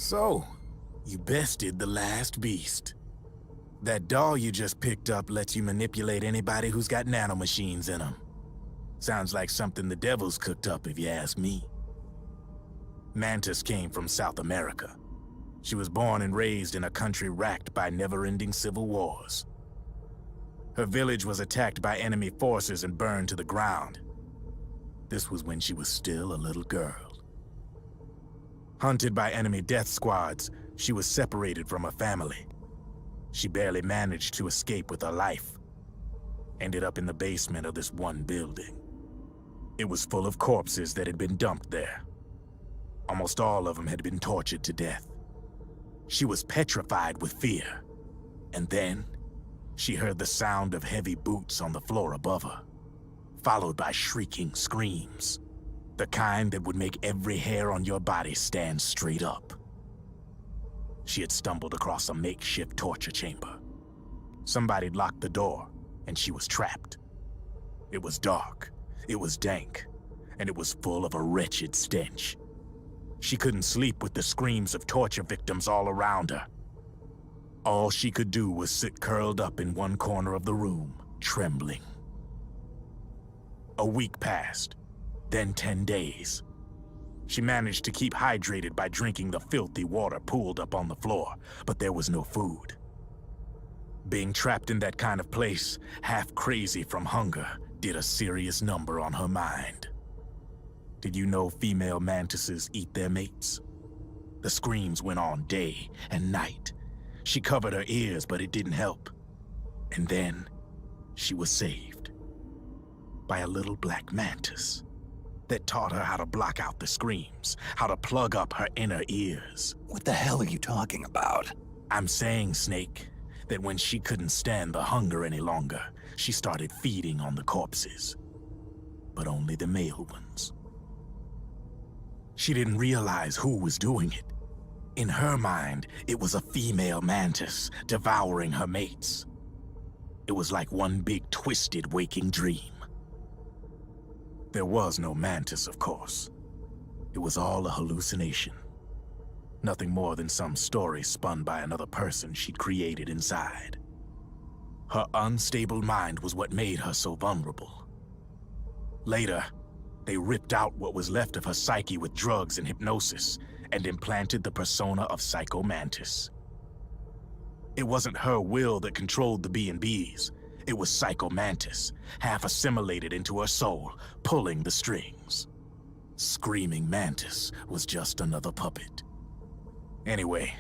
So, you bested the last beast. That doll you just picked up lets you manipulate anybody who's got nanomachines in them. Sounds like something the devil's cooked up, if you ask me. Mantis came from South America. She was born and raised in a country racked by never-ending civil wars. Her village was attacked by enemy forces and burned to the ground. This was when she was still a little girl. Hunted by enemy death squads, she was separated from her family. She barely managed to escape with her life. Ended up in the basement of this one building. It was full of corpses that had been dumped there. Almost all of them had been tortured to death. She was petrified with fear. And then, she heard the sound of heavy boots on the floor above her, followed by shrieking screams. The kind that would make every hair on your body stand straight up. She had stumbled across a makeshift torture chamber. Somebody'd locked the door, and she was trapped. It was dark, it was dank, and it was full of a wretched stench. She couldn't sleep with the screams of torture victims all around her. All she could do was sit curled up in one corner of the room, trembling. A week passed, then 10 days. She managed to keep hydrated by drinking the filthy water pooled up on the floor, but there was no food. Being trapped in that kind of place, half crazy from hunger, did a serious number on her mind. Did you know female mantises eat their mates? The screams went on day and night. She covered her ears, but it didn't help. And then, she was saved by a little black mantis that taught her how to block out the screams, how to plug up her inner ears. What the hell are you talking about? I'm saying, Snake, that when she couldn't stand the hunger any longer, she started feeding on the corpses. But only the male ones. She didn't realize who was doing it. In her mind, it was a female mantis devouring her mates. It was like one big twisted waking dream. There was no mantis, of course. It was all a hallucination. Nothing more than some story spun by another person she'd created inside. Her unstable mind was what made her so vulnerable. Later, they ripped out what was left of her psyche with drugs and hypnosis and implanted the persona of Psycho Mantis. It wasn't her will that controlled the B&Bs. It was Psycho Mantis, half assimilated into her soul, pulling the strings. Screaming Mantis was just another puppet. Anyway,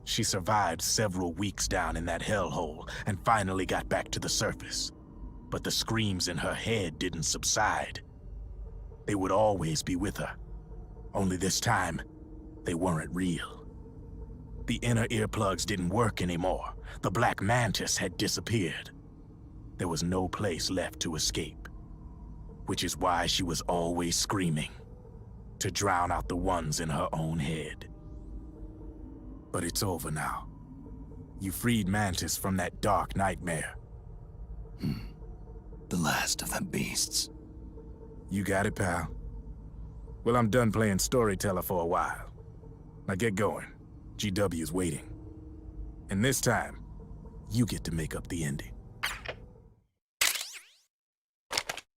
she survived several weeks down in that hellhole and finally got back to the surface. But the screams in her head didn't subside. They would always be with her. Only this time, they weren't real. The inner earplugs didn't work anymore. The black mantis had disappeared. There was no place left to escape. Which is why she was always screaming, to drown out the ones in her own head. But it's over now. You freed Mantis from that dark nightmare. The last of them beasts. You got it, pal. Well, I'm done playing storyteller for a while. Now get going. GW's waiting. And this time, you get to make up the ending.